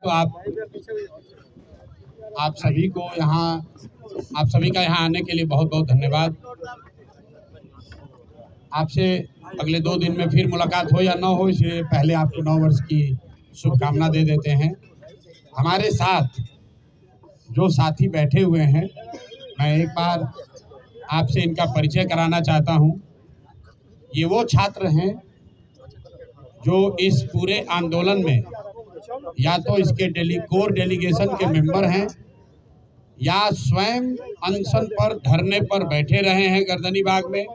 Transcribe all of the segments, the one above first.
तो आप सभी को यहाँ आप सभी का यहाँ आने के लिए बहुत बहुत धन्यवाद। आपसे अगले 2 दिन में फिर मुलाकात हो या ना हो, इसलिए पहले आपको 9 वर्ष की शुभकामना दे देते हैं। हमारे साथ जो साथी बैठे हुए हैं, मैं एक बार आपसे इनका परिचय कराना चाहता हूँ। ये वो छात्र हैं जो इस पूरे आंदोलन में या तो इसके कोर डेलीगेशन के मेंबर हैं या स्वयं अनशन पर धरने पर बैठे रहे हैं गर्दनी बाग में,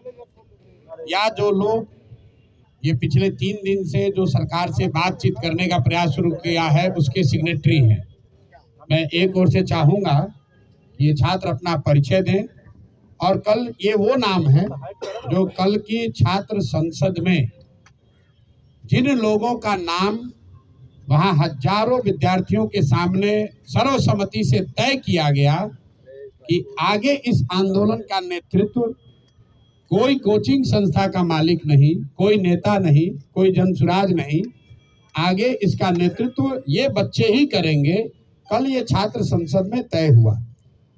या जो लोग ये पिछले 3 दिन से जो सरकार से बातचीत करने का प्रयास शुरू किया है उसके सिग्नेटरी हैं। मैं एक ओर से चाहूँगा कि ये छात्र अपना परिचय दें, और कल ये वो नाम है जो कल की छात्र संसद में जिन लोगों का नाम वहाँ हजारों विद्यार्थियों के सामने सर्वसम्मति से तय किया गया कि आगे इस आंदोलन का नेतृत्व कोई कोचिंग संस्था का मालिक नहीं, कोई नेता नहीं, कोई जनसुराज नहीं, आगे इसका नेतृत्व ये बच्चे ही करेंगे, कल ये छात्र संसद में तय हुआ।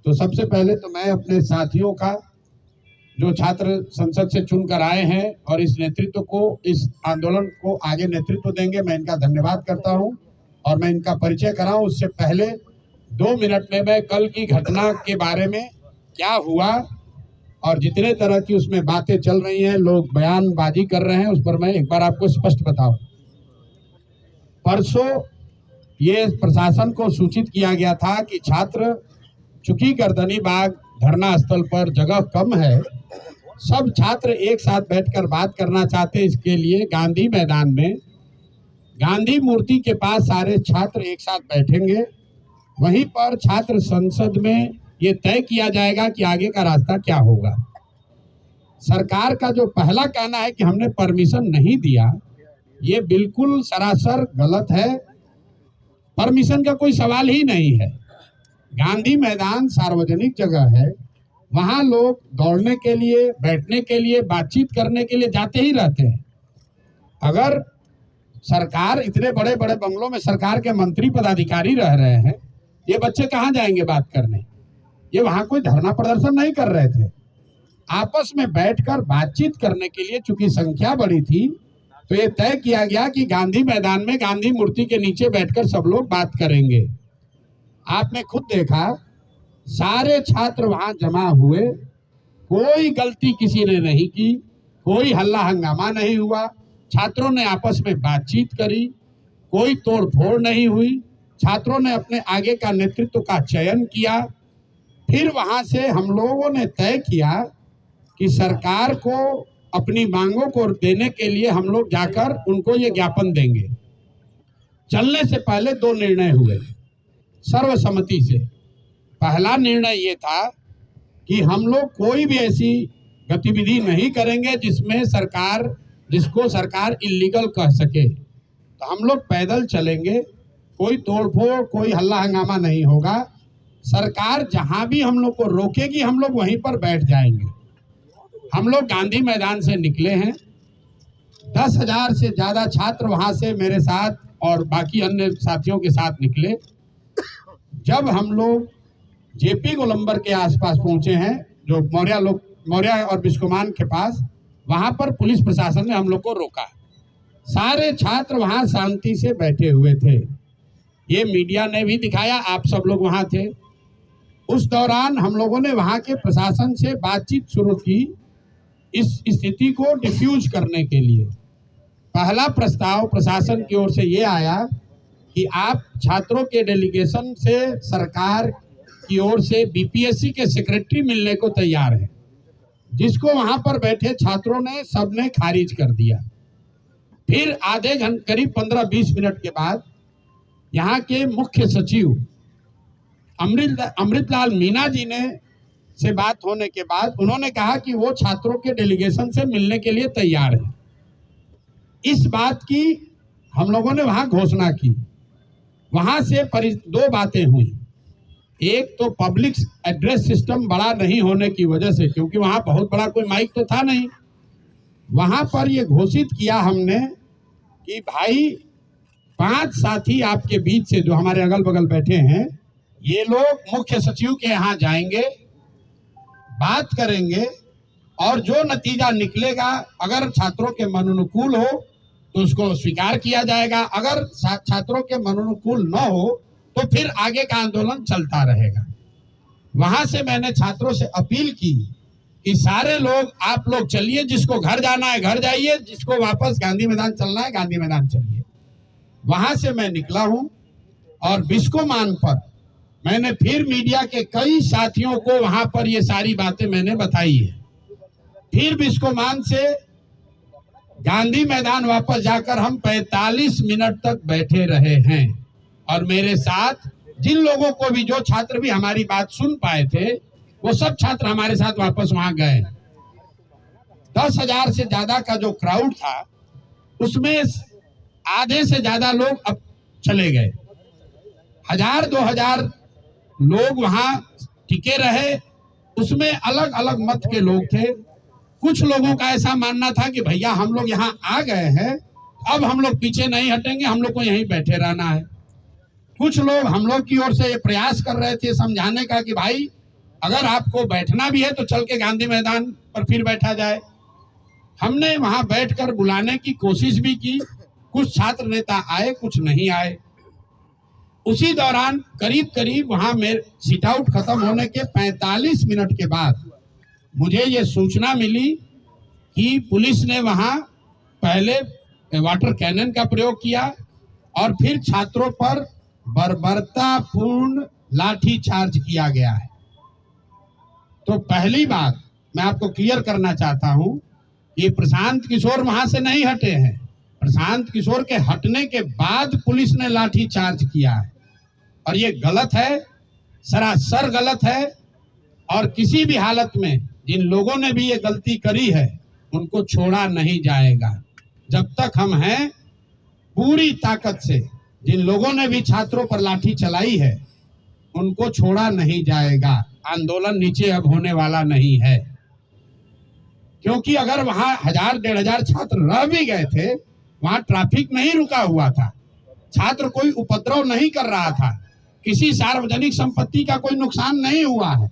तो सबसे पहले तो मैं अपने साथियों का जो छात्र संसद से चुनकर आए हैं और इस नेतृत्व को, इस आंदोलन को आगे नेतृत्व देंगे, मैं इनका धन्यवाद करता हूं। और मैं इनका परिचय कराऊं उससे पहले 2 मिनट में मैं कल की घटना के बारे में क्या हुआ और जितने तरह की उसमें बातें चल रही हैं, लोग बयानबाजी कर रहे हैं, उस पर मैं एक बार आपको स्पष्ट बताऊं। परसों ये प्रशासन को सूचित किया गया था कि छात्र, चूंकि गर्दनी बाग धरना स्थल पर जगह कम है, सब छात्र एक साथ बैठकर बात करना चाहते, इसके लिए गांधी मैदान में गांधी मूर्ति के पास सारे छात्र एक साथ बैठेंगे। वहीं पर छात्र संसद में ये तय किया जाएगा कि आगे का रास्ता क्या होगा। सरकार का जो पहला कहना है कि हमने परमिशन नहीं दिया, ये बिल्कुल सरासर गलत है। परमिशन का कोई सवाल ही नहीं है। गांधी मैदान सार्वजनिक जगह है, वहां लोग दौड़ने के लिए, बैठने के लिए, बातचीत करने के लिए जाते ही रहते हैं। अगर सरकार, इतने बड़े बड़े बंगलों में सरकार के मंत्री पदाधिकारी रह रहे हैं, ये बच्चे कहाँ जाएंगे बात करने? ये वहां कोई धरना प्रदर्शन नहीं कर रहे थे, आपस में बैठकर बातचीत करने के लिए। चूंकि संख्या बड़ी थी तो ये तय किया गया कि गांधी मैदान में गांधी मूर्ति के नीचे बैठकर सब लोग बात करेंगे। आपने खुद देखा, सारे छात्र वहां जमा हुए, कोई गलती किसी ने नहीं की, कोई हल्ला हंगामा नहीं हुआ, छात्रों ने आपस में बातचीत करी, कोई तोड़ फोड़ नहीं हुई। छात्रों ने अपने आगे का नेतृत्व का चयन किया। फिर वहां से हम लोगों ने तय किया कि सरकार को अपनी मांगों को देने के लिए हम लोग जाकर उनको ये ज्ञापन देंगे। चलने से पहले 2 निर्णय हुए सर्वसम्मति से। पहला निर्णय ये था कि हम लोग कोई भी ऐसी गतिविधि नहीं करेंगे जिसको सरकार इल्लीगल कह सके। तो हम लोग पैदल चलेंगे, कोई तोड़फोड़, कोई हल्ला हंगामा नहीं होगा। सरकार जहां भी हम लोग को रोकेगी, हम लोग वहीं पर बैठ जाएंगे। हम लोग गांधी मैदान से निकले हैं, 10,000 से ज्यादा छात्र वहां से मेरे साथ और बाकी अन्य साथियों के साथ निकले। जब हम लोग जेपी गोलंबर के आसपास पहुंचे हैं, जो मौर्या और बिस्कोमान के पास, वहां पर पुलिस प्रशासन ने हम लोग को रोका। सारे छात्र वहां शांति से बैठे हुए थे। ये मीडिया ने भी दिखाया, आप सब लोग वहां थे। उस दौरान हम लोगों ने वहां के प्रशासन से बातचीत शुरू की इस स्थिति को डिफ्यूज करने के लिए। पहला प्रस्ताव प्रशासन की ओर से ये आया कि आप छात्रों के डेलीगेशन से सरकार की ओर से बीपीएससी के सेक्रेटरी मिलने को तैयार है, जिसको वहां पर बैठे छात्रों ने सबने खारिज कर दिया। फिर आधे घंटे, करीब 15-20 मिनट के बाद यहाँ के मुख्य सचिव अमृतलाल मीना जी ने से बात होने के बाद उन्होंने कहा कि वो छात्रों के डेलीगेशन से मिलने के लिए तैयार है। इस बात की हम लोगों ने वहां घोषणा की। वहां से 2 बातें हुई। एक तो पब्लिक एड्रेस सिस्टम बड़ा नहीं होने की वजह से, क्योंकि वहां बहुत बड़ा कोई माइक तो था नहीं, वहां पर ये घोषित किया हमने कि भाई 5 साथी आपके बीच से जो हमारे अगल बगल बैठे हैं, ये लोग मुख्य सचिव के यहाँ जाएंगे, बात करेंगे और जो नतीजा निकलेगा, अगर छात्रों के मन अनुकूल हो तो उसको स्वीकार किया जाएगा, अगर छात्रों के मन अनुकूल न हो तो फिर आगे का आंदोलन चलता रहेगा। वहां से मैंने छात्रों से अपील की कि सारे लोग, आप लोग चलिए, जिसको घर जाना है घर जाइए, जिसको वापस गांधी मैदान चलना है गांधी मैदान चलिए। वहां से मैं निकला हूं और बिस्कोमान पर मैंने फिर मीडिया के कई साथियों को वहां पर ये सारी बातें मैंने बताई है। फिर बिस्कोमान से गांधी मैदान वापस जाकर हम 45 मिनट तक बैठे रहे हैं और मेरे साथ जिन लोगों को भी, जो छात्र भी हमारी बात सुन पाए थे, वो सब छात्र हमारे साथ वापस वहां गए। 10,000 से ज्यादा का जो क्राउड था, उसमें आधे से ज्यादा लोग अब चले गए। 1,000-2,000 लोग वहां टिके रहे। उसमें अलग अलग मत के लोग थे। कुछ लोगों का ऐसा मानना था कि भैया हम लोग यहाँ आ गए हैं, अब हम लोग पीछे नहीं हटेंगे, हम लोग को यहीं बैठे रहना है। कुछ लोग हम लोग की ओर से ये प्रयास कर रहे थे समझाने का कि भाई अगर आपको बैठना भी है तो चल के गांधी मैदान पर फिर बैठा जाए। हमने वहां बैठकर बुलाने की कोशिश भी की, कुछ छात्र नेता आए, कुछ नहीं आए। उसी दौरान करीब करीब वहां मेरे सीट आउट खत्म होने के 45 मिनट के बाद मुझे ये सूचना मिली कि पुलिस ने वहां पहले वाटर कैनन का प्रयोग किया और फिर छात्रों पर बर्बरतापूर्ण लाठी चार्ज किया गया है। तो पहली बात मैं आपको क्लियर करना चाहता हूं, ये प्रशांत किशोर वहां से नहीं हटे हैं। प्रशांत किशोर के हटने के बाद पुलिस ने लाठी चार्ज किया है और ये गलत है, सरासर गलत है। और किसी भी हालत में जिन लोगों ने भी ये गलती करी है उनको छोड़ा नहीं जाएगा। जब तक हम हैं, पूरी ताकत से जिन लोगों ने भी छात्रों पर लाठी चलाई है उनको छोड़ा नहीं जाएगा। आंदोलन नीचे अब होने वाला नहीं है, क्योंकि अगर वहां 1,000-1,500 छात्र रह भी गए थे, वहां ट्रैफिक नहीं रुका हुआ था, छात्र कोई उपद्रव नहीं कर रहा था, किसी सार्वजनिक संपत्ति का कोई नुकसान नहीं हुआ है।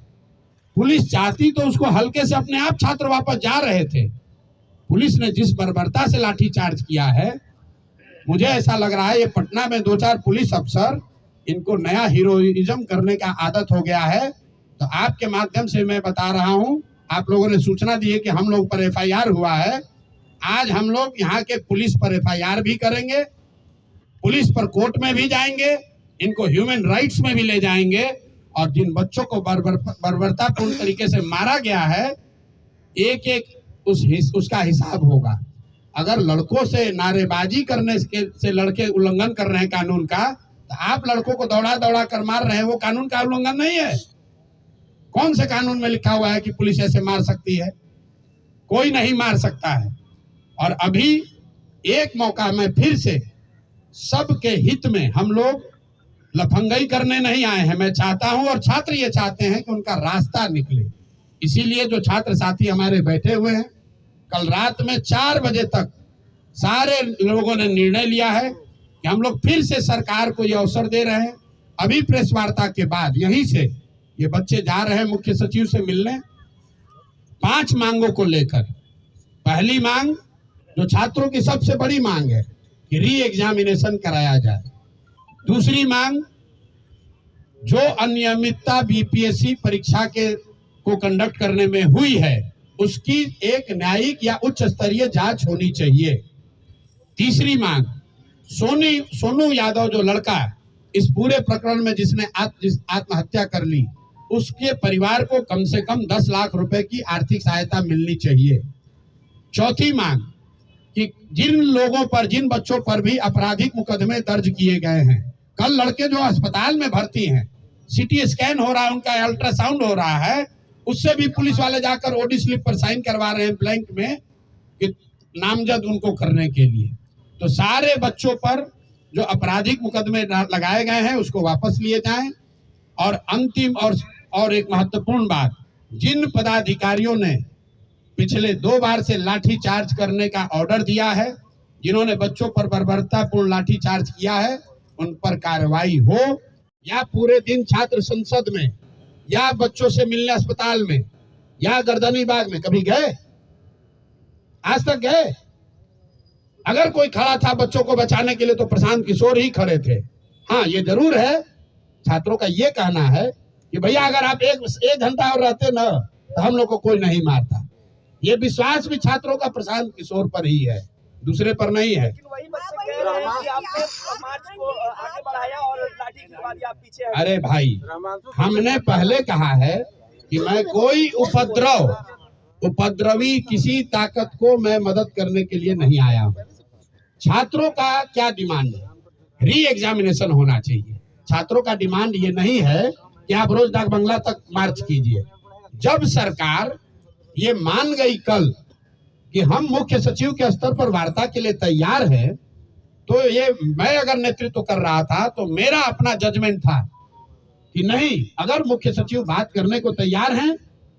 पुलिस चाहती तो उसको हल्के से अपने आप छात्र वापस जा रहे थे। पुलिस ने जिस बर्बरता से लाठी चार्ज किया है, मुझे ऐसा लग रहा है ये पटना में 2-4 पुलिस अफसर, इनको नया हीरोइज्म करने का आदत हो गया है। तो आपके माध्यम से मैं बता रहा हूं, आप लोगों ने सूचना दी है कि हम लोग पर FIR हुआ है। आज हम लोग यहाँ के पुलिस पर FIR भी करेंगे, पुलिस पर कोर्ट में भी जाएंगे, इनको ह्यूमन राइट्स में भी ले जाएंगे और जिन बच्चों को बर्बरतापूर्ण तरीके से मारा गया है, एक एक उसका हिसाब होगा। अगर लड़कों से नारेबाजी करने से लड़के उल्लंघन कर रहे हैं कानून का, तो आप लड़कों को दौड़ा दौड़ा कर मार रहे हैं, वो कानून का उल्लंघन नहीं है। कौन से कानून में लिखा हुआ है कि पुलिस ऐसे मार सकती है? कोई नहीं मार सकता है। और अभी एक मौका में फिर से सबके हित में, हम लोग लफंगई करने नहीं आए हैं। मैं चाहता हूं और छात्र ये चाहते हैं कि उनका रास्ता निकले। इसीलिए जो छात्र साथी हमारे बैठे हुए हैं, कल रात में 4 बजे तक सारे लोगों ने निर्णय लिया है कि हम लोग फिर से सरकार को ये अवसर दे रहे हैं। अभी प्रेस वार्ता के बाद यहीं से ये बच्चे जा रहे हैं मुख्य सचिव से मिलने, 5 मांगों को लेकर। पहली मांग, जो छात्रों की सबसे बड़ी मांग है, कि री एग्जामिनेशन कराया जाए। दूसरी मांग, जो अनियमितता BPSC परीक्षा को कंडक्ट करने में हुई है, उसकी एक न्यायिक या उच्च स्तरीय जांच होनी चाहिए। तीसरी मांग, सोनू यादव जो लड़का इस पूरे प्रकरण में जिसने आत्महत्या कर ली, उसके परिवार को कम से कम 10 लाख रुपए की आर्थिक सहायता मिलनी चाहिए। चौथी मांग, कि जिन लोगों पर, जिन बच्चों पर भी आपराधिक मुकदमे दर्ज किए गए हैं, कल लड़के जो अस्पताल में भर्ती हैं, CT स्कैन हो रहा है, उनका अल्ट्रासाउंड हो रहा है, उससे भी पुलिस वाले जाकर OD स्लिप पर साइन करवा रहे हैं ब्लैंक में, कि नामजद उनको करने के लिए। तो सारे बच्चों पर जो आपराधिक मुकदमे लगाए गए हैं उसको वापस लिए जाएं। और अंतिम और एक महत्वपूर्ण बात, जिन पदाधिकारियों ने पिछले 2 बार से लाठी चार्ज करने का ऑर्डर दिया है, जिन्होंने बच्चों पर बर्बरतापूर्ण लाठीचार्ज किया है उन पर कार्रवाई हो, या पूरे दिन छात्र संसद में या बच्चों से मिलने अस्पताल में या गर्दनी बाग में कभी गए? आज तक गए? अगर कोई खड़ा था बच्चों को बचाने के लिए तो प्रशांत किशोर ही खड़े थे। हाँ, ये जरूर है, छात्रों का ये कहना है कि भैया अगर आप एक घंटा और रहते ना तो हम लोग को कोई नहीं मारता। ये विश्वास भी छात्रों का प्रशांत किशोर पर ही है, दूसरे पर नहीं है। वही बच्चे कह रहे हैं कि आपने मार्च को आगे बढ़ाया और लाठी खिलवा दिया, आप पीछे हैं। अरे भाई, हमने पहले कहा है कि मैं कोई उपद्रवी किसी ताकत को मैं मदद करने के लिए नहीं आया हूँ। छात्रों का क्या डिमांड है? री एग्जामिनेशन होना चाहिए। छात्रों का डिमांड ये नहीं है कि आप रोज डाक बंगला तक मार्च कीजिए। जब सरकार ये मान गई कल कि हम मुख्य सचिव के स्तर पर वार्ता के लिए तैयार हैं, तो ये मैं अगर नेतृत्व कर रहा था तो मेरा अपना जजमेंट था कि नहीं, अगर मुख्य सचिव बात करने को तैयार हैं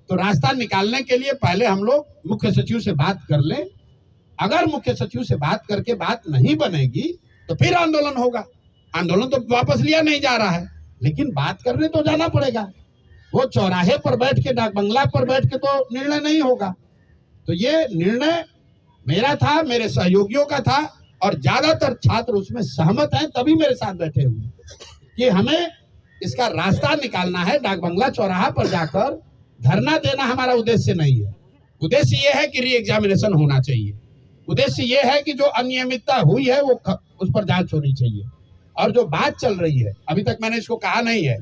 तो रास्ता निकालने के लिए पहले हम लोग मुख्य सचिव से बात कर लें। अगर मुख्य सचिव से बात करके बात नहीं बनेगी तो फिर आंदोलन होगा। आंदोलन तो वापस लिया नहीं जा रहा है, लेकिन बात करने तो जाना पड़ेगा। वो चौराहे पर बैठ के, डाक बंगला पर बैठ के तो निर्णय नहीं होगा। तो ये निर्णय मेरा था, मेरे सहयोगियों का था, और ज्यादातर छात्र उसमें सहमत हैं, तभी मेरे साथ बैठे हुए कि हमें इसका रास्ता निकालना है। डाक बंगला चौराहा पर जाकर धरना देना हमारा उद्देश्य नहीं है। उद्देश्य ये है कि री एग्जामिनेशन होना चाहिए। उद्देश्य ये है कि जो अनियमितता हुई है वो उस पर जांच होनी चाहिए। और जो बात चल रही है, अभी तक मैंने इसको कहा नहीं है,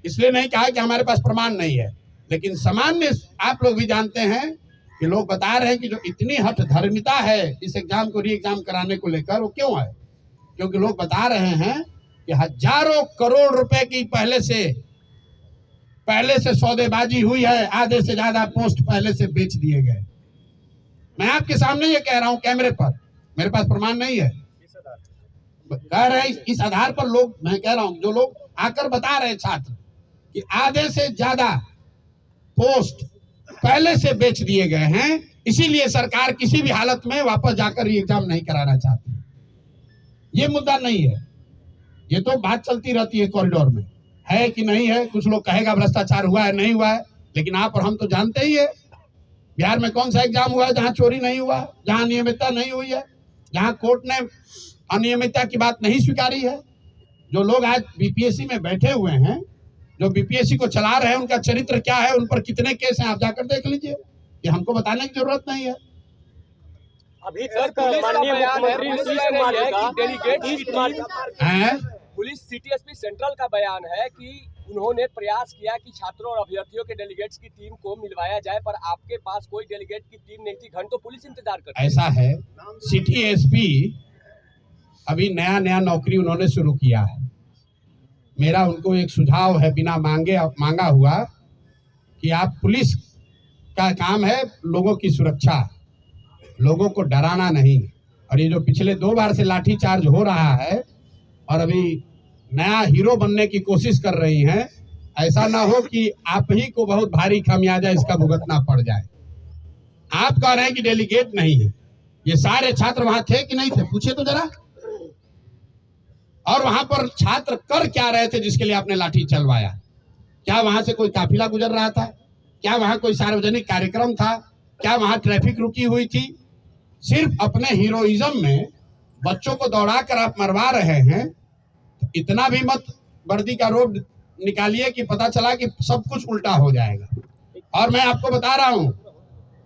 इसलिए नहीं कहा कि हमारे पास प्रमाण नहीं है, लेकिन सामान्य आप लोग भी जानते हैं कि लोग बता रहे हैं कि जो इतनी हठ धर्मिता है इस एग्जाम को री एग्जाम कराने को लेकर, वो क्यों है? क्योंकि लोग बता रहे हैं कि हजारों करोड़ रुपए की पहले से सौदेबाजी हुई है, आधे से ज्यादा पोस्ट पहले से बेच दिए गए। मैं आपके सामने ये कह रहा हूं कैमरे पर, मेरे पास प्रमाण नहीं है, कह रहे हैं इस आधार पर लोग, मैं कह रहा हूं जो लोग आकर बता रहे छात्र कि आधे से ज्यादा पोस्ट पहले से बेच दिए गए हैं, इसीलिए सरकार किसी भी हालत में वापस जाकर री एग्जाम नहीं कराना चाहती। ये मुद्दा नहीं है, ये तो बात चलती रहती है कॉरिडोर में, है कि नहीं है। कुछ लोग कहेगा भ्रष्टाचार हुआ है, नहीं हुआ है, लेकिन आप और हम तो जानते ही है बिहार में कौन सा एग्जाम हुआ है जहां चोरी नहीं हुआ, जहां अनियमितता नहीं हुई है, जहां कोर्ट ने अनियमितता की बात नहीं स्वीकारी है। जो लोग आज बीपीएससी में बैठे हुए हैं, जो बीपीएससी को चला रहे हैं, उनका चरित्र क्या है, उन पर कितने केस हैं, आप जाकर देख लीजिए। ये हमको बताने की जरूरत नहीं है। अभी तक माननीय मुख्यमंत्री नीतीश कुमार की डेलीगेट पुलिस सीटीएसपी सेंट्रल का बयान है कि उन्होंने प्रयास किया कि छात्रों और अभ्यर्थियों के डेलीगेट्स की टीम को मिलवाया जाए, पर आपके पास कोई डेलीगेट की टीम नहीं थी, घंटों पुलिस इंतजार कर रही है। ऐसा है, सीटीएसपी अभी नया नौकरी उन्होंने शुरू किया है। मेरा उनको एक सुझाव है बिना मांगा हुआ कि आप, पुलिस का काम है लोगों की सुरक्षा, लोगों को डराना नहीं। और ये जो पिछले 2 बार से लाठीचार्ज हो रहा है और अभी नया हीरो बनने की कोशिश कर रही हैं, ऐसा ना हो कि आप ही को बहुत भारी खामियाजा इसका भुगतना पड़ जाए। आप कह रहे हैं कि डेलीगेट नहीं है, ये सारे छात्र वहां थे कि नहीं थे? पूछे तो जरा। और वहां पर छात्र कर क्या रहे थे जिसके लिए आपने लाठी चलवाया? क्या वहां से कोई काफिला गुजर रहा था? क्या वहां कोई सार्वजनिक कार्यक्रम था? क्या वहां ट्रैफिक रुकी हुई थी? सिर्फ अपने हीरोइज्म में बच्चों को दौड़ा कर आप मरवा रहे हैं। इतना भी मत वर्दी का रोब निकालिए कि पता चला कि सब कुछ उल्टा हो जाएगा। और मैं आपको बता रहा हूं,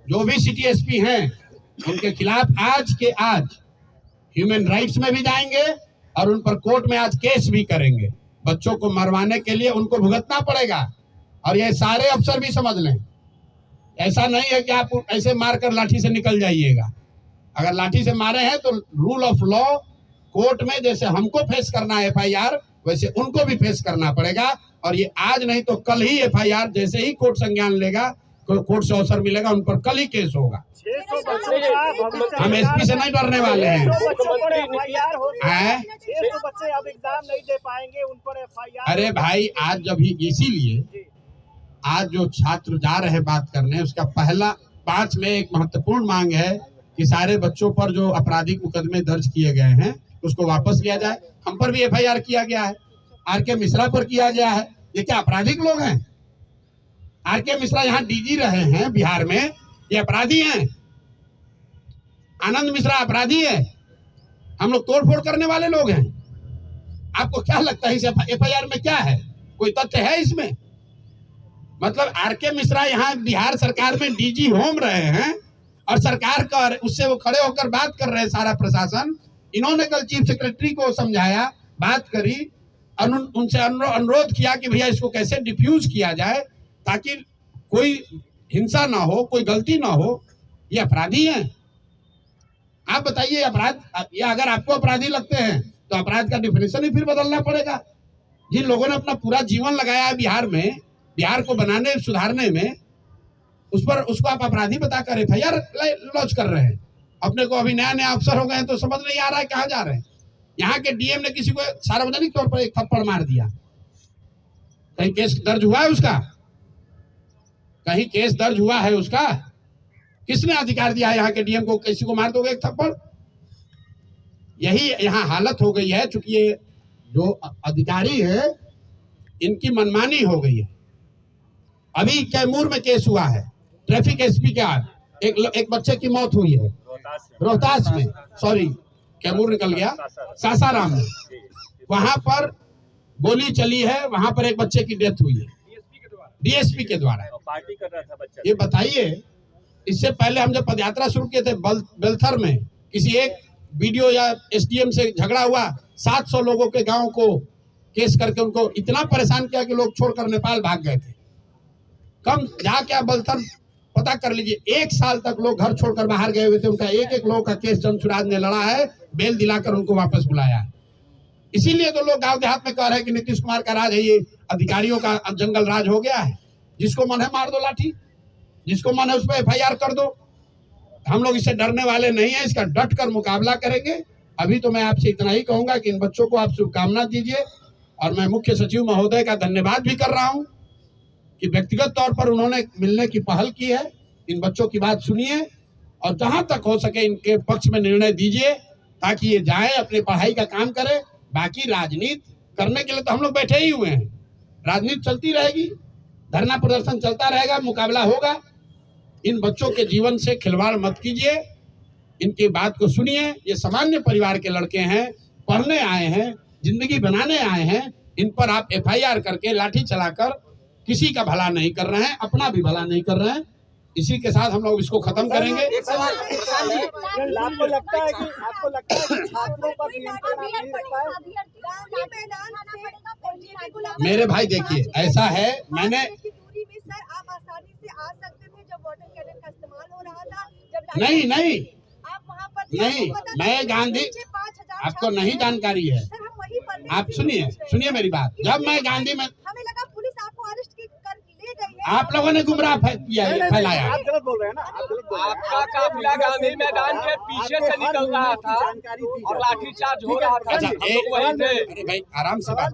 जो भी सीटीएसपी हैं उनके खिलाफ आज के आज ह्यूमन राइट्स में भी जाएंगे और उन पर कोर्ट में आज केस भी करेंगे। बच्चों को मरवाने के लिए उनको भुगतना पड़ेगा। और ये सारे अफसर भी समझ लें, ऐसा नहीं है कि आप ऐसे मारकर लाठी से निकल जाइएगा। अगर लाठी से मारे हैं तो रूल ऑफ लॉ कोर्ट में जैसे हमको फेस करना है एफआईआर, वैसे उनको भी फेस करना पड़ेगा। और ये आज नहीं तो कल ही एफआईआर, जैसे ही कोर्ट संज्ञान लेगा, कोर्ट से अवसर मिलेगा, उन पर कल ही केस होगा। हम एसपी से नहीं डरने वाले हैं। 600 बच्चे अब एग्जाम नहीं दे पाएंगे, उन पर एफआईआर। अरे भाई, आज जब ही, इसीलिए आज जो छात्र जा रहे हैं बात करने, उसका पहला 5 में एक महत्वपूर्ण मांग है कि सारे बच्चों पर जो आपराधिक मुकदमे दर्ज किए गए हैं उसको वापस लिया जाए। हम पर भी एफआईआर किया गया है, आर.के. मिश्रा पर किया गया है। ये क्या आपराधिक लोग हैं? आर.के. मिश्रा यहाँ डीजी रहे हैं बिहार में, ये अपराधी हैं? आनंद मिश्रा अपराधी है? हम लोग तोड़फोड़ करने वाले लोग हैं? आपको क्या लगता है इस एफआईआर में क्या है? कोई तथ्य है इसमें? मतलब आर.के. मिश्रा यहाँ बिहार सरकार में डीजी होम रहे हैं और सरकार का उससे वो खड़े होकर बात कर रहे हैं सारा प्रशासन। इन्होंने कल चीफ सेक्रेटरी को समझाया, बात करी, उनसे अनुरोध किया कि भैया इसको कैसे डिफ्यूज किया जाए ताकि कोई हिंसा ना हो, कोई गलती ना हो। ये अपराधी हैं? आप बताइए, अपराध या अगर आपको अपराधी लगते हैं तो अपराध का डिफिनेशन ही फिर बदलना पड़ेगा। जिन लोगों ने अपना पूरा जीवन लगाया है बिहार में, बिहार को बनाने सुधारने में, उसको आप अपराधी बताकर एफआईआर लॉन्च कर रहे हैं। अपने को अभी नया नया अफसर हो गए हैं तो समझ नहीं आ रहा है कहाँ जा रहे हैं। यहाँ के डीएम ने किसी को सार्वजनिक तौर पर एक थप्पड़ मार दिया, कहीं केस दर्ज हुआ है उसका? कहीं केस दर्ज हुआ है उसका? किसने अधिकार दिया है यहाँ के डीएम को किसी को मार दोगे एक थप्पड़? यही यहाँ हालत हो गई है। चूंकि ये जो अधिकारी है इनकी मनमानी हो गई है। अभी कैमूर में केस हुआ है, ट्रैफिक एसपी का एक बच्चे की मौत हुई है रोहतास में, सॉरी कैमूर निकल गया, सासाराम में। वहां पर गोली चली है, वहां पर एक बच्चे की डेथ हुई है डीएसपी के द्वारा। पार्टी कर रहा था बच्चा। ये बताइए, इससे पहले हम जब पदयात्रा शुरू किए थे बेलथर में, किसी एक वीडियो या एसडीएम से झगड़ा हुआ, 700 लोगों के गांव को केस करके उनको इतना परेशान किया कि लोग छोड़कर नेपाल भाग गए थे। कम जाके आप बेलथर पता कर लीजिए, 1 साल तक लोग घर छोड़कर बाहर गए हुए थे। उनका एक लोगों का केस जनसुराज ने लड़ा है, बेल दिलाकर उनको वापस बुलाया है। इसीलिए तो लोग गांव देहात में कह रहे हैं कि नीतीश कुमार का राज है, ये अधिकारियों का जंगल राज हो गया है। जिसको मन है मार दो लाठी, जिसको मन है उस पर एफआईआर कर दो। हम लोग इससे डरने वाले नहीं है, इसका डट कर मुकाबला करेंगे। अभी तो मैं आपसे इतना ही कहूंगा कि इन बच्चों को आप शुभकामना दीजिए और मैं मुख्य सचिव महोदय का धन्यवाद भी कर रहा हूँ कि व्यक्तिगत तौर पर उन्होंने मिलने की पहल की है। इन बच्चों की बात सुनिए और जहां तक हो सके इनके पक्ष में निर्णय दीजिए ताकि ये जाए अपनी पढ़ाई का काम करे। बाकी राजनीति करने के लिए तो हम लोग बैठे ही हुए हैं, राजनीति चलती रहेगी, धरना प्रदर्शन चलता रहेगा, मुकाबला होगा। इन बच्चों के जीवन से खिलवाड़ मत कीजिए, इनकी बात को सुनिए। ये सामान्य परिवार के लड़के हैं, पढ़ने आए हैं, जिंदगी बनाने आए हैं। इन पर आप एफआईआर करके लाठी चलाकर किसी का भला नहीं कर रहे हैं, अपना भी भला नहीं कर रहे हैं। इसी के साथ हम लोग इसको खत्म करेंगे। आपको लगता है कि छात्रों पर मेरे भाई देखिए, ऐसा है, मैंने नहीं मैं गांधी, आपको नहीं जानकारी है। आप सुनिए मेरी बात। जब मैं गांधी में, हमें लगा पुलिस आपको अरेस्ट कर ले गई है। आप लोगों ने गुमराह फैलाया। आप गलत बोल रहे हैं ना, आप गलत बोल रहे हैं। आपका काफिला गांधी मैदान के पीछे से निकल रहा था और लाठीचार्ज हो रहा था। अच्छा, अरे भाई आराम से बात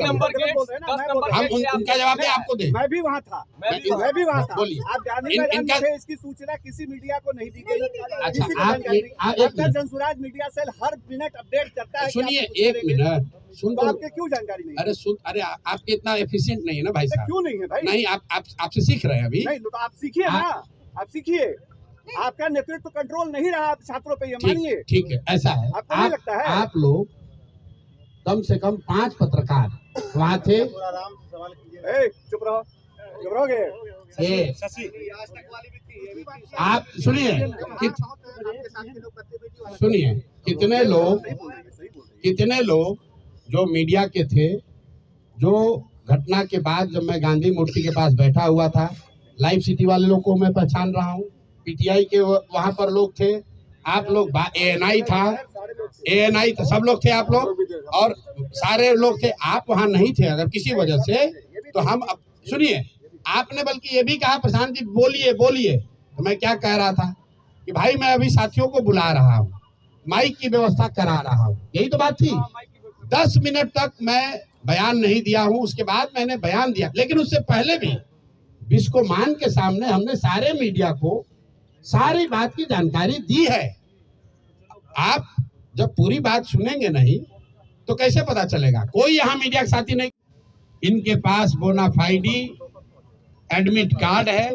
नंबर के 10 नंबर हम उनका जवाब आपको दे। मैं भी वहाँ था, मैं भी वहाँ था। बोलिए। आप गांधी मैदान में थे, इसकी सूचना किसी मीडिया को नहीं दी गई। अच्छा, आपका जनसुराज मीडिया सेल हर मिनट अपडेट करता है। सुनिए, 1 मिनट सुन तो तो, आपके क्यों जानकारी नहीं? अरे आपके इतना एफिशिएंट नहीं है ना भाई साहब। क्यों नहीं है भाई? नहीं, आपसे सीख रहे हैं अभी। नहीं तो आप सीखिए ना, आप सीखिए। आपका नेतृत्व कंट्रोल नहीं रहा आप छात्रों पे, ये मानिए। ठीक है, ऐसा है। आपको नहीं लगता है? आप लोग कम से कम 5 पत्रकार वहाँ थे। चुप रहोगे। आप सुनिए, कितने लोग जो मीडिया के थे, जो घटना के बाद जब मैं गांधी मूर्ति के पास बैठा हुआ था, लाइव सिटी वाले लोग को मैं पहचान रहा हूँ, पीटीआई के वहां पर लोग थे, आप लोग, एएनआई था, सब लोग थे आप लोग, और सारे लोग थे। आप वहां नहीं थे अगर किसी वजह से, तो हम सुनिए, आपने बल्कि ये भी कहा प्रशांत जी बोलिए, तो मैं क्या कह रहा था कि भाई मैं अभी साथियों को बुला रहा हूँ, माइक की व्यवस्था करा रहा हूँ, यही तो बात थी। 10 मिनट तक मैं बयान नहीं दिया हूँ, उसके बाद मैंने बयान दिया। लेकिन उससे पहले भी बिस्कोमान के सामने हमने सारे मीडिया को सारी बात की जानकारी दी है। आप जब पूरी बात सुनेंगे नहीं तो कैसे पता चलेगा? कोई यहाँ मीडिया के साथी नहीं, इनके पास बोनाफाइडी एडमिट कार्ड है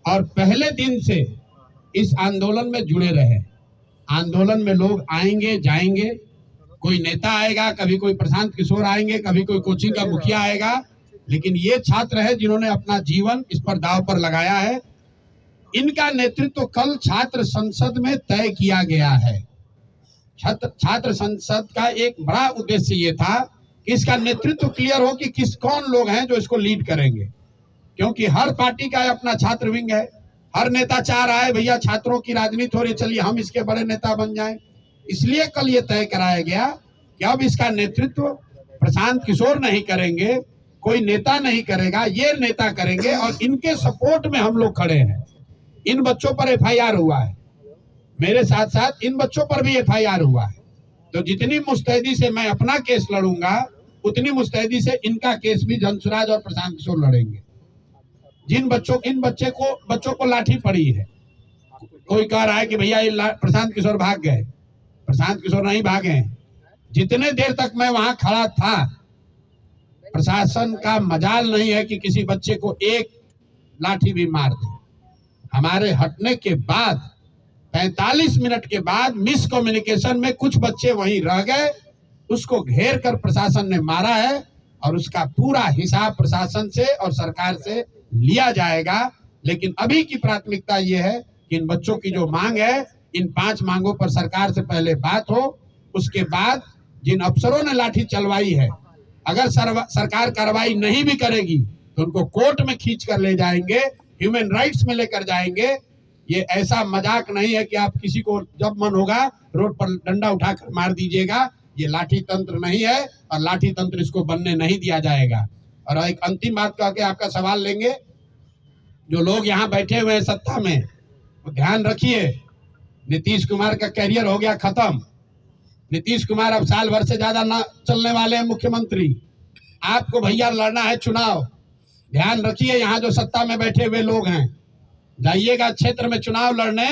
और पहले दिन से इस आंदोलन में जुड़े रहे। आंदोलन में लोग आएंगे जाएंगे, कोई नेता आएगा, कभी कोई प्रशांत किशोर आएंगे, कभी कोई कोचिंग का मुखिया आएगा, लेकिन ये छात्र है जिन्होंने अपना जीवन इस पर दांव पर लगाया है। इनका नेतृत्व कल छात्र संसद में तय किया गया है। छात्र संसद का एक बड़ा उद्देश्य ये था कि इसका नेतृत्व क्लियर हो कि कौन लोग हैं जो इसको लीड करेंगे, क्योंकि हर पार्टी का अपना छात्र विंग है। हर नेता चाह रहा है भैया छात्रों की राजनीति हो रही, चलिए हम इसके बड़े नेता बन जाएं। इसलिए कल ये तय कराया गया कि अब इसका नेतृत्व प्रशांत किशोर नहीं करेंगे, कोई नेता नहीं करेगा, ये नेता करेंगे और इनके सपोर्ट में हम लोग खड़े हैं। इन बच्चों पर एफआईआर हुआ है, मेरे साथ साथ इन बच्चों पर भी एफआईआर हुआ है। तो जितनी मुस्तैदी से मैं अपना केस लड़ूंगा उतनी मुस्तैदी से इनका केस भी जनसुराज और प्रशांत किशोर लड़ेंगे। इन बच्चों को लाठी पड़ी है, कोई कह रहा है कि भैया ये प्रशांत किशोर भाग गए। प्रशांत किशोर नहीं भागे। जितने देर तक मैं वहां खड़ा था, प्रशासन का मजाल नहीं है कि किसी बच्चे को एक लाठी भी मार दे। हमारे हटने के बाद 45 मिनट के बाद मिस कम्युनिकेशन में कुछ बच्चे वहीं रह गए, उसको घेर कर प्रशासन ने मारा है और उसका पूरा हिसाब प्रशासन से और सरकार से लिया जाएगा। लेकिन अभी की प्राथमिकता ये है कि इन बच्चों की जो मांग है, इन 5 मांगों पर सरकार से पहले बात हो। उसके बाद जिन अफसरों ने लाठी चलवाई है, अगर सरकार कार्रवाई नहीं भी करेगी तो उनको कोर्ट में खींच कर ले जाएंगे, ह्यूमन राइट्स में लेकर जाएंगे। ये ऐसा मजाक नहीं है कि आप किसी को जब मन होगा रोड पर डंडा उठाकर मार दीजिएगा। ये लाठी तंत्र नहीं है और लाठी तंत्र इसको बनने नहीं दिया जाएगा। और एक अंतिम बात कह के आपका सवाल लेंगे, जो लोग यहाँ बैठे हुए हैं सत्ता में, तो ध्यान रखिए, नीतीश कुमार का कैरियर हो गया खत्म। नीतीश कुमार अब साल भर से ज्यादा ना चलने वाले हैं मुख्यमंत्री। आपको भैया लड़ना है चुनाव, ध्यान रखिए। यहाँ जो सत्ता में बैठे हुए लोग हैं, जाइएगा क्षेत्र में चुनाव लड़ने,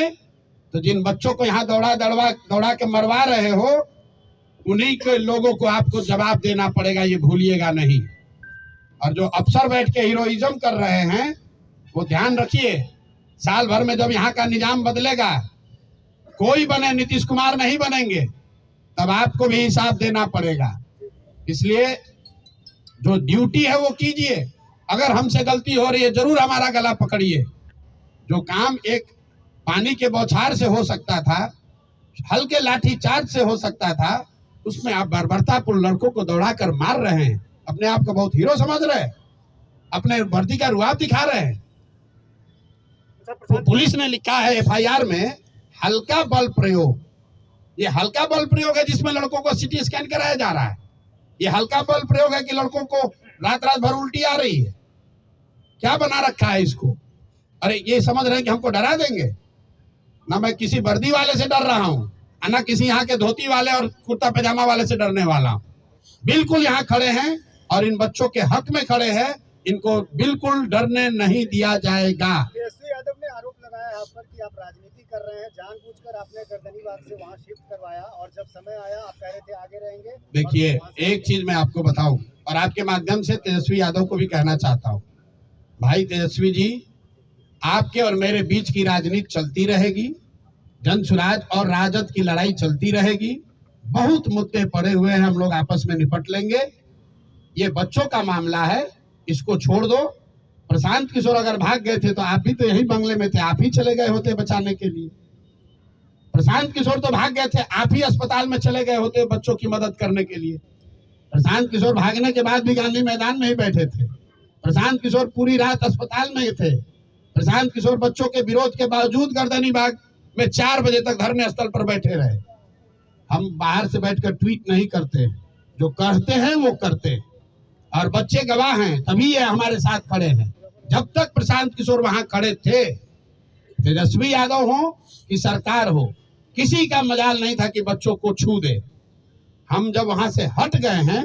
तो जिन बच्चों को यहाँ दौड़ा के मरवा रहे हो, उन्हीं के लोगों को आपको जवाब देना पड़ेगा, ये भूलिएगा नहीं। और जो अफसर बैठ के हीरोइज्म कर रहे हैं, वो ध्यान रखिए, साल भर में जब यहाँ का निजाम बदलेगा, कोई बने, नीतीश कुमार नहीं बनेंगे, तब आपको भी हिसाब देना पड़ेगा। इसलिए जो ड्यूटी है वो कीजिए। अगर हमसे गलती हो रही है, जरूर हमारा गला पकड़िए। जो काम एक पानी के बौछार से हो सकता था, हल्के लाठी चार्ज से हो सकता था, उसमें आप बर्बरतापूर्ण लड़कों को दौड़ाकर मार रहे हैं। अपने आप को बहुत हीरो समझ रहे हैं, अपने वर्दी का रुआब दिखा रहे हैं। तो पुलिस ने लिखा है एफआईआर में हल्का बल प्रयोग। ये हल्का बल प्रयोग है जिसमें लड़कों को सीटी स्कैन कराया जा रहा है। ये हल्का बल प्रयोग है कि लड़कों को रात भर उल्टी आ रही है। क्या बना रखा है इसको? अरे ये समझ रहे हैं कि हमको डरा देंगे? ना मैं किसी वर्दी वाले से डर रहा हूँ, ना किसी यहाँ के धोती वाले और कुर्ता पैजामा वाले से डरने वाला हूँ। बिल्कुल यहाँ खड़े हैं और इन बच्चों के हक में खड़े हैं। इनको बिल्कुल डरने नहीं दिया जाएगा। तेजस्वी यादव ने आरोप लगाया है आप पर कि आप राजनीति कर रहे हैं, जानबूझकर आपने गर्दनी बाग से वहां शिफ्ट करवाया और जब समय आया आप कह रहे थे आगे रहेंगे। देखिए, एक चीज मैं आपको बताऊं और आपके माध्यम से तेजस्वी यादव को भी कहना चाहता हूं, भाई तेजस्वी जी, आपके और मेरे बीच की राजनीति चलती रहेगी, जनसुराज और राजद की लड़ाई चलती रहेगी। बहुत मुद्दे पड़े हुए हैं, हम लोग आपस में निपट लेंगे। ये बच्चों का मामला है, इसको छोड़ दो। प्रशांत किशोर अगर भाग गए थे तो आप भी तो यही बंगले में थे, आप ही चले गए होते बचाने के लिए। प्रशांत किशोर तो भाग गए थे, आप ही अस्पताल में चले गए होते बच्चों की मदद करने के लिए। प्रशांत किशोर भागने के बाद भी गांधी मैदान में ही बैठे थे। प्रशांत किशोर पूरी रात अस्पताल में थे। प्रशांत किशोर बच्चों के विरोध के बावजूद गर्दनी बाग में 4 बजे तक धरने स्थल पर बैठे रहे। हम बाहर से बैठकर ट्वीट नहीं करते, जो कहते हैं वो करते हैं और बच्चे गवाह हैं, तभी ये हमारे साथ खड़े हैं। जब तक प्रशांत किशोर वहां खड़े थे, तेजस्वी यादव हो कि सरकार हो, किसी का मजाल नहीं था कि बच्चों को छू दे। हम जब वहां से हट गए हैं,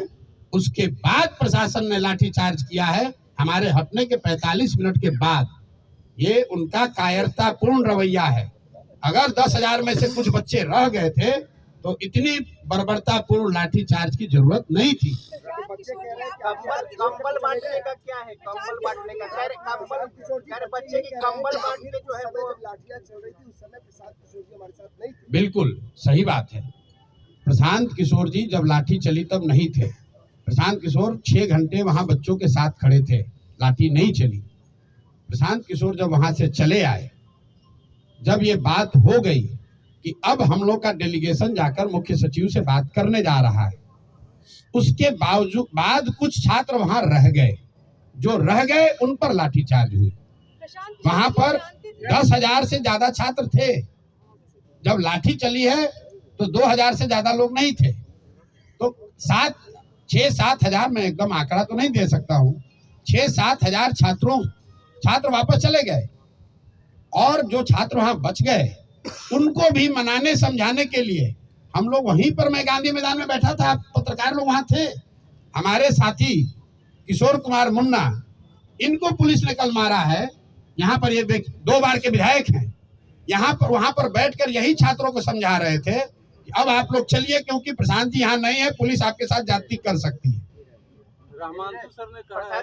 उसके बाद प्रशासन ने लाठीचार्ज किया है। हमारे हटने के 45 मिनट के बाद ये उनका कायरतापूर्ण रवैया है। अगर 10,000 में से कुछ बच्चे रह गए थे तो इतनी बर्बरतापूर्ण लाठीचार्ज की जरूरत नहीं थी। कंबल बांटने का क्या है? कंबल बांटने का बच्चे की कंबल बांटने जो है वो लाठियां चल रही थी, उस समय प्रशांत किशोर जी हमारे साथ नहीं थे। बिल्कुल सही बात है। प्रशांत किशोर जी जब लाठी चली तब नहीं थे। प्रशांत किशोर 6 घंटे वहां बच्चों के साथ खड़े थे, लाठी नहीं चली। प्रशांत किशोर जब वहां से चले आए, जब ये बात हो गई कि अब हम लोग का डेलीगेशन जाकर मुख्य सचिव से बात करने जा रहा है, उसके बाद कुछ छात्र वहां रह गए, जो रह गए उन पर लाठीचार्ज हुई। वहां पर 10,000 से ज्यादा छात्र थे। जब लाठी चली है तो 2,000 से ज्यादा लोग नहीं थे। तो 6-7 हजार, मैं एकदम आंकड़ा तो नहीं दे सकता हूँ, 6-7 हजार छात्र वापस चले गए, और जो छात्र वहां बच गए उनको भी मनाने समझाने के लिए हम लोग वहीं पर, मैं गांधी मैदान में बैठा था, पत्रकार लोग वहां थे, हमारे साथी किशोर कुमार मुन्ना, इनको पुलिस ने कल मारा है। यहाँ पर ये 2 बार के विधायक हैं, यहाँ पर वहां पर बैठकर यही छात्रों को समझा रहे थे कि अब आप लोग चलिए, क्योंकि प्रशांत जी यहाँ नहीं है, पुलिस आपके साथ ज्यादती कर सकती है। रहमान सर ने कहा है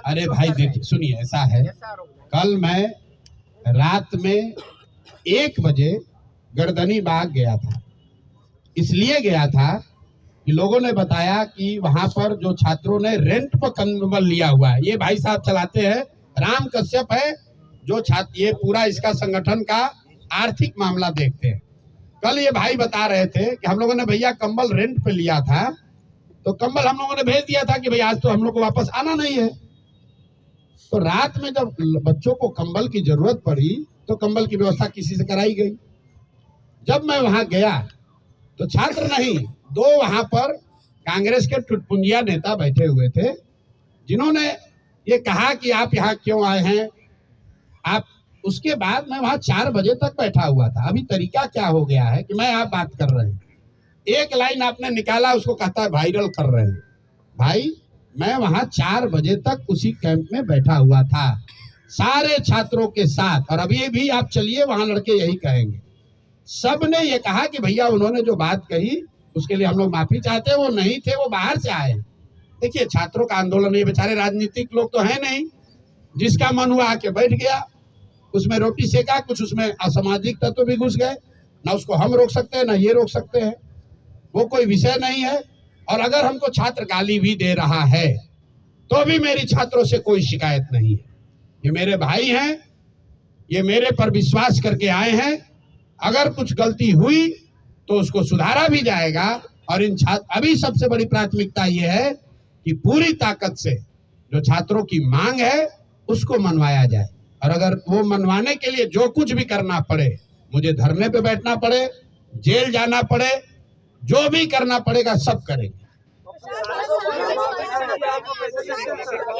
अरे भाई देखिए, सुनिए, ऐसा है, कल मैं रात में 1 बजे गर्दनी बाग गया था। इसलिए गया था कि लोगों ने बताया कि वहां पर जो छात्रों ने रेंट पर कंबल लिया हुआ है, ये भाई साहब चलाते हैं, राम कश्यप है जो छात्र, ये पूरा इसका संगठन का आर्थिक मामला देखते हैं। कल ये भाई बता रहे थे कि हम लोगों ने भैया कंबल रेंट पे लिया था, तो कंबल हम लोगों ने भेज दिया था कि भाई आज तो हम लोग को वापस आना नहीं है। तो रात में जब बच्चों को कंबल की जरूरत पड़ी तो कंबल की व्यवस्था किसी से कराई गई। जब मैं वहां गया तो छात्र नहीं, 2 वहां पर कांग्रेस के टुटपुंजिया नेता बैठे हुए थे, जिन्होंने ये कहा कि आप यहाँ क्यों आए हैं आप। उसके बाद मैं वहां 4 बजे तक बैठा हुआ था। अभी तरीका क्या हो गया है कि मैं आप बात कर रहे हैं, एक लाइन आपने निकाला, उसको कहता है वायरल कर रहे हैं। भाई मैं वहां 4 बजे तक उसी कैंप में बैठा हुआ था सारे छात्रों के साथ, और अभी भी आप चलिए वहां लड़के यही कहेंगे। सब ने ये कहा कि भैया उन्होंने जो बात कही उसके लिए हम लोग माफी चाहते हैं, वो नहीं थे, वो बाहर से आए। देखिए, छात्रों का आंदोलन, ये बेचारे राजनीतिक लोग तो है नहीं, जिसका मन हुआ आके बैठ गया, उसमें रोटी सेका, कुछ उसमें असामाजिक तत्व भी घुस गए, ना उसको हम रोक सकते हैं ना ये रोक सकते हैं, वो कोई विषय नहीं है। और अगर हमको छात्र गाली भी दे रहा है तो भी मेरी छात्रों से कोई शिकायत नहीं है। ये मेरे भाई हैं, ये मेरे पर विश्वास करके आए हैं। अगर कुछ गलती हुई तो उसको सुधारा भी जाएगा, और इन छात्र, अभी सबसे बड़ी प्राथमिकता ये है कि पूरी ताकत से जो छात्रों की मांग है उसको मनवाया जाए, और अगर वो मनवाने के लिए जो कुछ भी करना पड़े, मुझे धरने पे बैठना पड़े, जेल जाना पड़े, जो भी करना पड़ेगा सब करेंगे।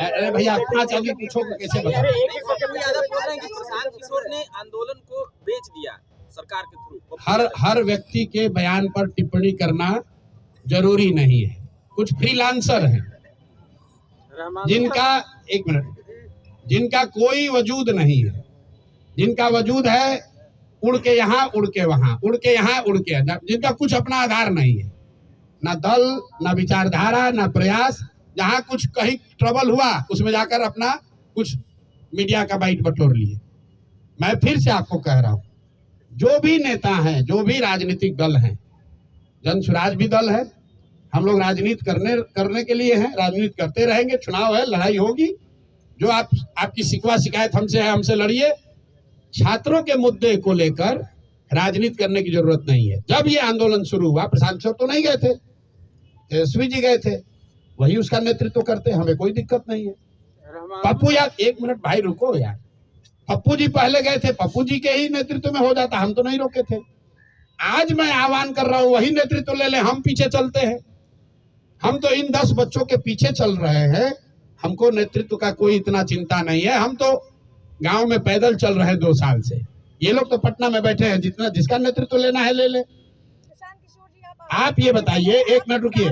अरे भैया 5 आगे पूछो कैसे बता। प्रशांत किशोर ने आंदोलन को बेच दिया सरकार के थ्रू। हर व्यक्ति के बयान पर टिप्पणी करना जरूरी नहीं है। कुछ फ्रीलांसर हैं जिनका, एक मिनट, जिनका कोई वजूद नहीं है, जिनका वजूद है उड़ के यहाँ उड़ के वहां, उड़ के यहाँ उड़ के, जिनका कुछ अपना आधार नहीं है, ना दल, ना विचारधारा, ना प्रयास। जहां कुछ कहीं ट्रबल हुआ उसमें जाकर अपना कुछ मीडिया का बाइट बटोर लिए। मैं फिर से आपको कह रहा हूं, जो भी नेता हैं, जो भी राजनीतिक दल हैं, जन स्वराज भी दल है, हम लोग राजनीति करने के लिए हैं, राजनीति करते रहेंगे, चुनाव है, लड़ाई होगी। जो आपकी शिकवा शिकायत हमसे है, हमसे लड़िए। छात्रों के मुद्दे को लेकर राजनीति करने की जरूरत नहीं है। जब ये आंदोलन शुरू हुआ, प्रशांत सर तो नहीं गए थे, तेजस्वी जी गए थे, वही उसका नेतृत्व करते, हमें कोई दिक्कत नहीं है। पप्पू यार, 1 मिनट भाई रुको यार, पप्पू जी पहले गए थे, पप्पू जी के ही नेतृत्व में हो जाता, हम तो नहीं रोके थे। आज मैं आह्वान कर रहा हूं, वही नेतृत्व ले ले, हम पीछे चलते हैं। हम तो इन 10 बच्चों के पीछे चल रहे हैं, हमको नेतृत्व का कोई इतना चिंता नहीं है। हम तो गांव में पैदल चल रहे हैं 2 साल से, ये लोग तो पटना में बैठे हैं, जिसका नेतृत्व लेना है ले ले। प्रशांत किशोर जी, आप आप ये बताइए, एक मिनट रुकिए।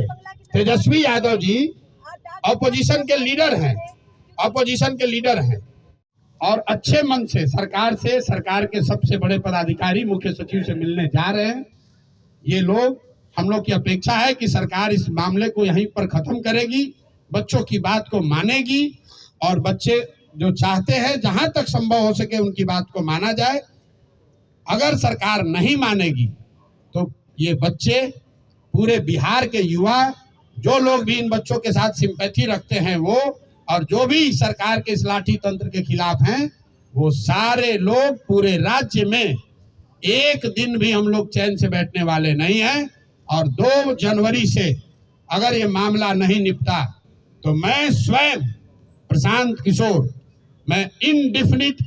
तेजस्वी यादव जी ऑपोजिशन के लीडर हैं, ऑपोजिशन के लीडर हैं और अच्छे मन से सरकार के सबसे बड़े पदाधिकारी मुख्य सचिव से मिलने जा रहे हैं। ये लोग, हम लोग की अपेक्षा है कि सरकार इस मामले को यहीं पर खत्म करेगी, बच्चों की बात को मानेगी और बच्चे जो चाहते हैं जहां तक संभव हो सके उनकी बात को माना जाए। अगर सरकार नहीं मानेगी तो ये बच्चे, पूरे बिहार के युवा, जो लोग भी इन बच्चों के साथ सिंपैथी रखते हैं वो, और जो भी सरकार के इस लाठी तंत्र के खिलाफ हैं, वो सारे लोग पूरे राज्य में एक दिन भी हम लोग चैन से बैठने वाले नहीं हैं। और 2 जनवरी से अगर ये मामला नहीं निपटा तो मैं स्वयं प्रशांत किशोर, मैं इनडिफिनिट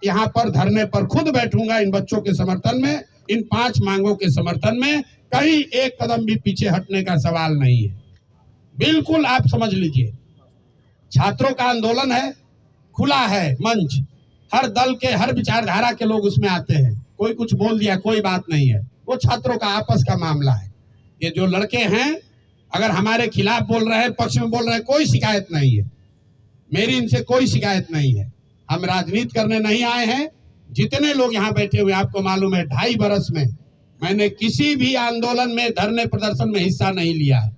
यहाँ पर धरने पर खुद बैठूंगा इन बच्चों के समर्थन में, इन 5 मांगों के समर्थन में। कहीं एक कदम भी पीछे हटने का सवाल नहीं है। बिल्कुल आप समझ लीजिए, छात्रों का आंदोलन है, खुला है मंच, हर दल के, हर विचारधारा के लोग उसमें आते हैं। कोई कुछ बोल दिया, कोई बात नहीं है, वो छात्रों का आपस का मामला है। ये जो लड़के हैं अगर हमारे खिलाफ बोल रहे हैं, पक्ष में बोल रहे हैं, कोई शिकायत नहीं है, मेरी इनसे कोई शिकायत नहीं है। हम राजनीति करने नहीं आए हैं। जितने लोग यहाँ बैठे हुए, आपको मालूम है 2.5 बरस में मैंने किसी भी आंदोलन में, धरने प्रदर्शन में हिस्सा नहीं लिया है।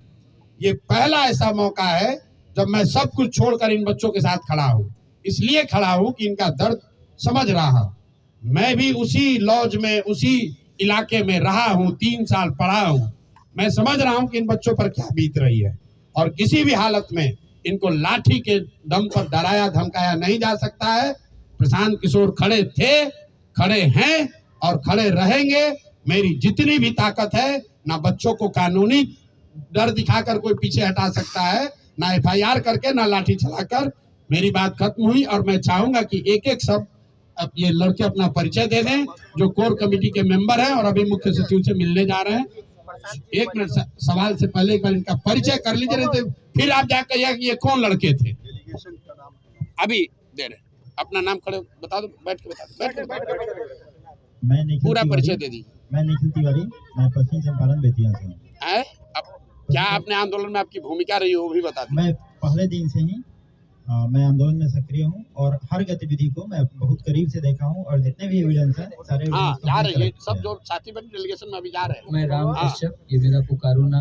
ये पहला ऐसा मौका है जब मैं सब कुछ छोड़कर इन बच्चों के साथ खड़ा हूँ। इसलिए खड़ा हूँ कि इनका दर्द समझ रहा हूँ। मैं भी उसी लॉज में, उसी इलाके में रहा हूँ, 3 साल पढ़ा हूँ। मैं समझ रहा हूँ कि इन बच्चों पर क्या बीत रही है और किसी भी हालत में इनको लाठी के दम पर डराया धमकाया नहीं जा सकता है। प्रशांत किशोर खड़े थे, खड़े हैं और खड़े रहेंगे। मेरी जितनी भी ताकत है, ना बच्चों को कानूनी डर दिखाकर कोई पीछे हटा सकता है, ना FIR करके, ना लाठी चलाकर। मेरी बात खत्म हुई और मैं चाहूंगा कि एक सब अब ये लड़के अपना परिचय दे दें, जो कोर कमेटी के मेंबर हैं और अभी मुख्य सचिव से मिलने जा रहे हैं। 1 मिनट, सवाल से पहले एक बार इनका परिचय कर लीजिए, नहीं तो फिर आप जाकर कहिए कि ये कौन लड़के थे। अभी दे रहे, अपना नाम खड़े बता दो, बैठ के बता दो। मैं निखिल पूरा तिवारी, परिचय दे दीजिए। मैं निखिल तिवारी, मैं पश्चिम चंपारण बेतिया से हूँ। अब क्या आपने आंदोलन में आपकी भूमिका रही हो वो भी बता दीजिए। मैं पहले दिन से ही मैं आंदोलन में सक्रिय हूँ और हर गतिविधि को मैं बहुत करीब से देखा हूँ और जितने भी एविडेंस हैं सारे हाँ, जा रहे हैं सब जो साथी बने डेलीगेशन में अभी जा रहे हैं। मैं राम कश्यप, ये मेरा पुकारू नाम